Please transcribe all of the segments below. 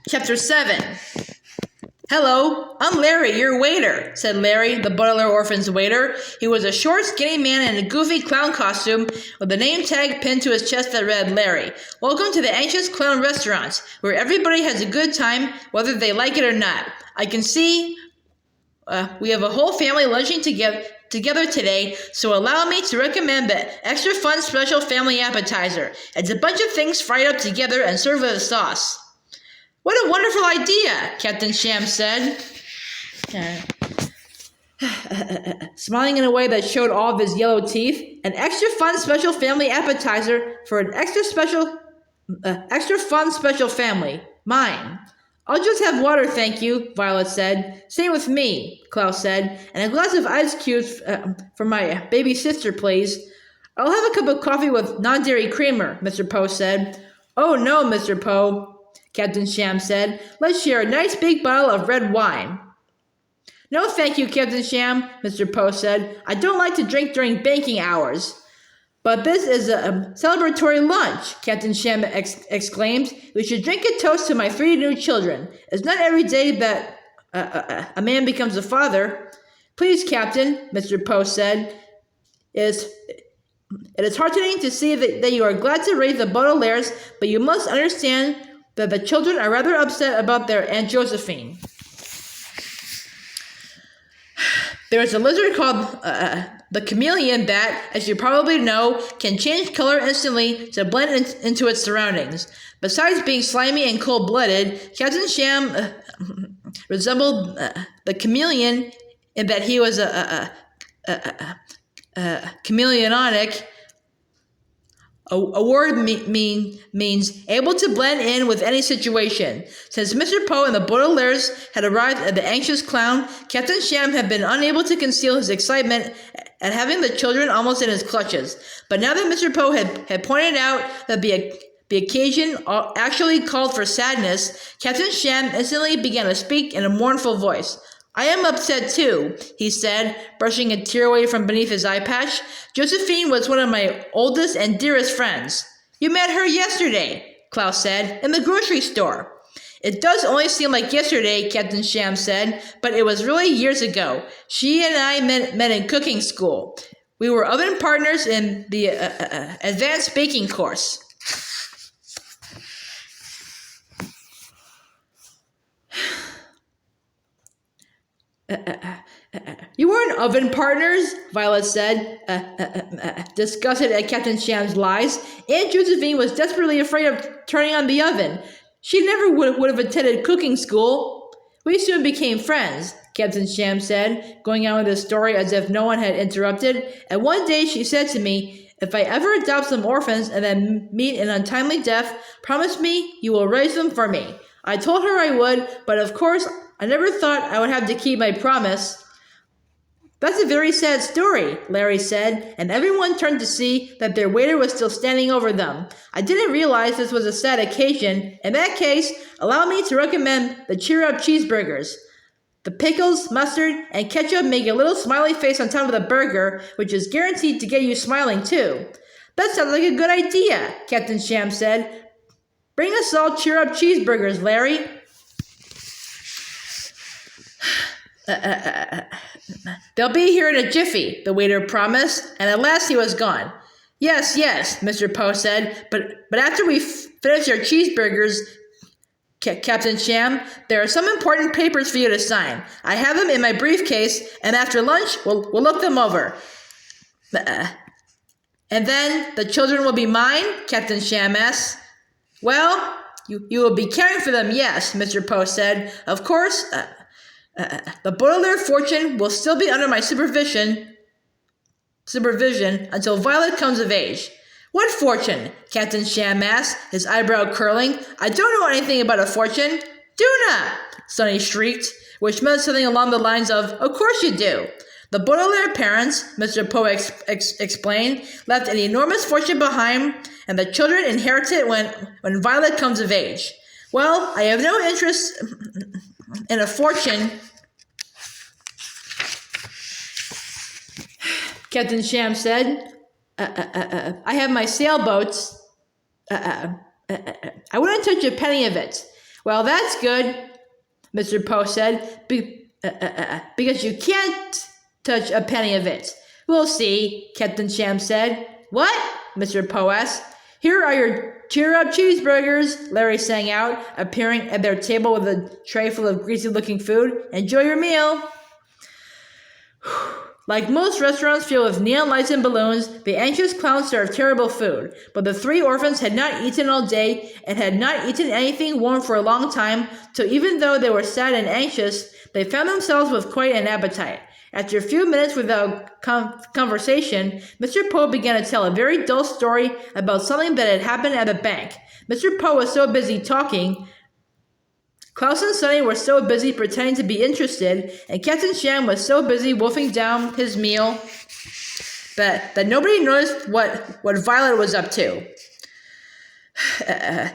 Chapter 7. "Hello, I'm Larry, your waiter," said Larry, the Baudelaire orphan's waiter. He was a short, skinny man in a goofy clown costume with a name tag pinned to his chest that read, "Larry, welcome to the Anxious Clown Restaurant, where everybody has a good time, whether they like it or not. I can see we have a whole family lunching together today, so allow me to recommend the extra fun special family appetizer. It's a bunch of things fried up together and served with a sauce." "What a wonderful idea," Captain Sham said, smiling in a way that showed all of his yellow teeth. "An extra fun special family appetizer for an extra fun special family. Mine." "I'll just have water, thank you," Violet said. "Same with me," Klaus said. "And a glass of ice cubes for my baby sister, please." "I'll have a cup of coffee with non-dairy creamer," Mr. Poe said. "Oh no, Mr. Poe," Captain Sham said. "Let's share a nice big bottle of red wine." "No, thank you, Captain Sham," Mr. Poe said. "I don't like to drink during banking hours." "But this is a celebratory lunch," Captain Sham exclaimed. "We should drink a toast to my 3 new children. It's not every day that a man becomes a father." "Please, Captain," Mr. Poe said. It is heartening to see that you are glad to raise the Baudelaires, but you must understand that the children are rather upset about their Aunt Josephine. There is a lizard called the chameleon that, as you probably know, can change color instantly to blend into its surroundings. Besides being slimy and cold-blooded, Captain Sham resembled the chameleon in that he was chameleonic. A word means able to blend in with any situation. Since Mr. Poe and the Baudelaires had arrived at the Anxious Clown, Captain Sham had been unable to conceal his excitement at having the children almost in his clutches. But now that Mr. Poe had pointed out that the occasion actually called for sadness, Captain Sham instantly began to speak in a mournful voice. "I am upset too," he said, brushing a tear away from beneath his eye patch. "Josephine was one of my oldest and dearest friends." "You met her yesterday," Klaus said, "in the grocery store." "It does only seem like yesterday," Captain Sham said, "but it was really years ago. She and I met in cooking school. We were oven partners in the advanced baking course." "You weren't oven partners," Violet said, disgusted at Captain Sham's lies. "Aunt Josephine was desperately afraid of turning on the oven. She never would have attended cooking school." "We soon became friends," Captain Sham said, going on with his story as if no one had interrupted. "And one day she said to me, 'If I ever adopt some orphans and then meet an untimely death, promise me you will raise them for me.' I told her I would, but of course I never thought I would have to keep my promise." "That's a very sad story," Larry said, and everyone turned to see that their waiter was still standing over them. "I didn't realize this was a sad occasion. In that case, allow me to recommend the cheer-up cheeseburgers. The pickles, mustard, and ketchup make a little smiley face on top of the burger, which is guaranteed to get you smiling too." "That sounds like a good idea," Captain Sham said. "Bring us all cheer-up cheeseburgers, Larry." "They'll be here in a jiffy," the waiter promised, and at last he was gone. Yes, Mr. Poe said, but after we finish our cheeseburgers, Captain Sham, there are some important papers for you to sign. I have them in my briefcase, and after lunch, we'll look them over." "And then the children will be mine?" Captain Sham asked. "Well, you will be caring for them, yes," Mr. Poe said. "Of course, the Baudelaire fortune will still be under my supervision until Violet comes of age." "What fortune?" Captain Sham asked, his eyebrow curling. "I don't know anything about a fortune." "Do not!" Sonny shrieked, which meant something along the lines of course you do. "The Baudelaire parents," Mr. Poe explained, "left an enormous fortune behind, and the children inherit it when Violet comes of age." "Well, I have no interest in a fortune," Captain Sham said. I have my sailboats. I wouldn't touch a penny of it. Well, that's good, Mr. Poe said, because you can't touch a penny of it. We'll see, Captain Sham said. What? Mr. Poe asked. Here are your cheer-up cheeseburgers, Larry sang out, appearing at their table with a tray full of greasy-looking food. Enjoy your meal. Like most restaurants filled with neon lights and balloons, the anxious clown served terrible food. But the three orphans had not eaten all day and had not eaten anything warm for a long time, so even though they were sad and anxious, they found themselves with quite an appetite. After a few minutes without conversation, Mr. Poe began to tell a very dull story about something that had happened at the bank. Mr. Poe was so busy talking, Klaus and Sonny were so busy pretending to be interested, and Captain Sham was so busy wolfing down his meal that nobody noticed what Violet was up to.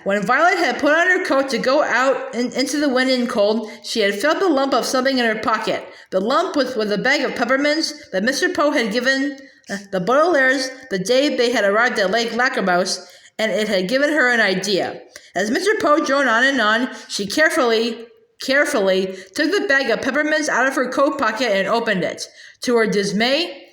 When Violet had put on her coat to go out into the wind and cold, she had felt the lump of something in her pocket. The lump was a bag of peppermints that Mr. Poe had given the Baudelaires the day they had arrived at Lake Lachrymose, and it had given her an idea. As Mr. Poe droned on and on, she carefully took the bag of peppermints out of her coat pocket and opened it. To her dismay,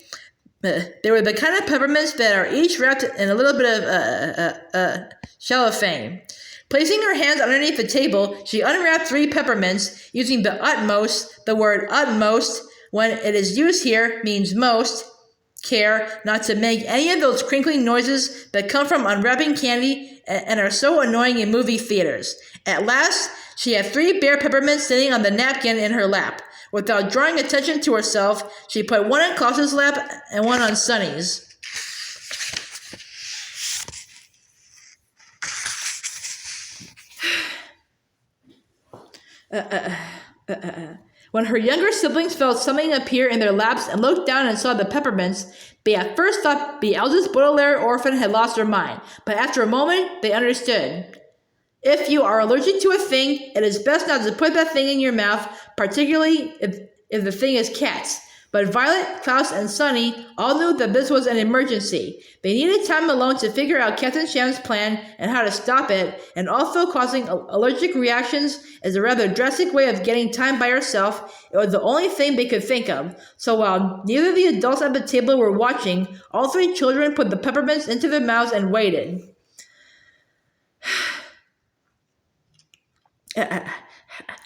they were the kind of peppermints that are each wrapped in a little bit of cellophane. Placing her hands underneath the table, she unwrapped 3 peppermints, using the word utmost, when it is used here, means most, care not to make any of those crinkling noises that come from unwrapping candy and are so annoying in movie theaters. At last, she had 3 bare peppermints sitting on the napkin in her lap. Without drawing attention to herself, she put one on Klaus's lap and one on Sonny's. When her younger siblings felt something appear in their laps and looked down and saw the peppermints, they at first thought the eldest Baudelaire orphan had lost her mind, but after a moment, they understood. If you are allergic to a thing, it is best not to put that thing in your mouth, particularly if the thing is cats. But Violet, Klaus, and Sonny all knew that this was an emergency. They needed time alone to figure out Captain Sham's plan and how to stop it, and although causing allergic reactions is a rather drastic way of getting time by herself, it was the only thing they could think of. So while neither of the adults at the table were watching, all 3 children put the peppermints into their mouths and waited.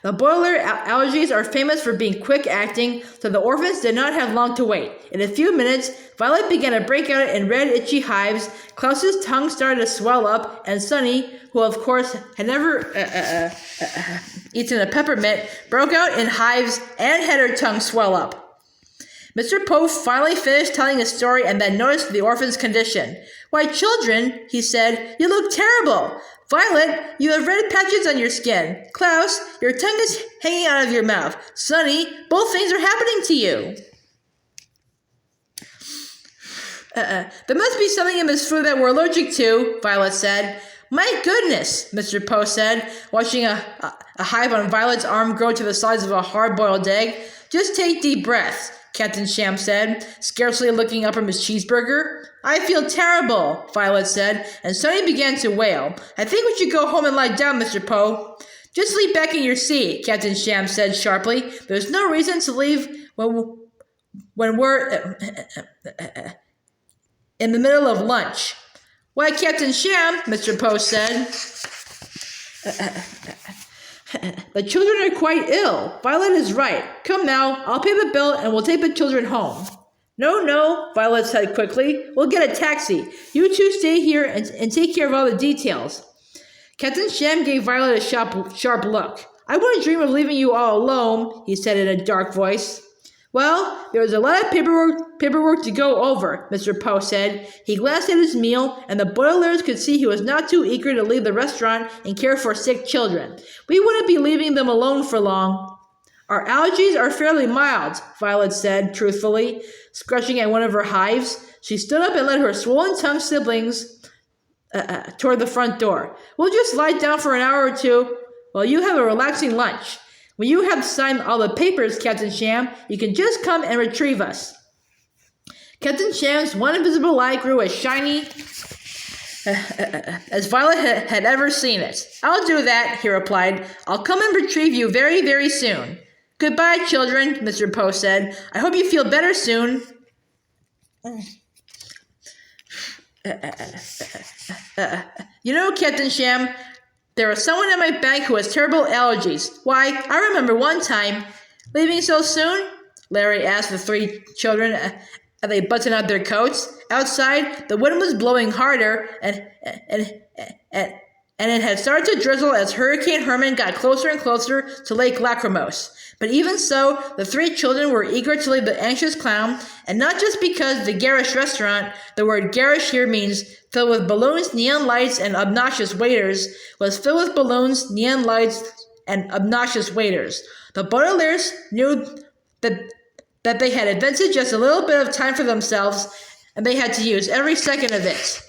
The Baudelaire allergies are famous for being quick-acting, so the orphans did not have long to wait. In a few minutes, Violet began to break out in red, itchy hives, Klaus's tongue started to swell up, and Sonny, who of course had never eaten a peppermint, broke out in hives and had her tongue swell up. Mr. Poe finally finished telling his story and then noticed the orphan's condition. "Why, children," he said, "you look terrible. Violet, you have red patches on your skin. Klaus, your tongue is hanging out of your mouth. Sonny, both things are happening to you." There must be something in this food that we're allergic to, Violet said. "My goodness," Mr. Poe said, watching a hive on Violet's arm grow to the size of a hard-boiled egg. "Just take deep breaths," Captain Sham said, scarcely looking up from his cheeseburger. "I feel terrible," Violet said, and Sonny began to wail. "I think we should go home and lie down, Mr. Poe." "Just sleep back in your seat," Captain Sham said sharply. "There's no reason to leave when we're in the middle of lunch." "Why, Captain Sham," Mr. Poe said, "the children are quite ill. Violet is right. Come now, I'll pay the bill and we'll take the children home." No, Violet said quickly. "We'll get a taxi. You two stay here and take care of all the details." Captain Sham gave Violet a sharp look. "I wouldn't dream of leaving you all alone," he said in a dark voice. "Well, there was a lot of paperwork to go over," Mr. Poe said. He glanced at his meal, and the Baudelaires could see he was not too eager to leave the restaurant and care for sick children. "We wouldn't be leaving them alone for long." "Our allergies are fairly mild," Violet said truthfully, scratching at one of her hives. She stood up and led her swollen-tongued siblings toward the front door. "We'll just lie down for an hour or two while you have a relaxing lunch. When you have signed all the papers, Captain Sham, you can just come and retrieve us." Captain Sham's one invisible eye grew as shiny as Violet had ever seen it. I'll do that, he replied. I'll come and retrieve you very, very soon. Goodbye, children, Mr. Poe said. I hope you feel better soon. You know, Captain Sham, there was someone at my bank who has terrible allergies. Why, I remember one time. Leaving so soon? Larry asked the three children as they buttoned up their coats. Outside, the wind was blowing harder, and it had started to drizzle as Hurricane Herman got closer and closer to Lake Lachrymose. But even so, the three children were eager to leave the anxious clown, and not just because the garish restaurant, the word garish here means filled with balloons, neon lights, and obnoxious waiters, was filled with balloons, neon lights, and obnoxious waiters. The Baudelaires knew that they had invented just a little bit of time for themselves, and they had to use every second of it.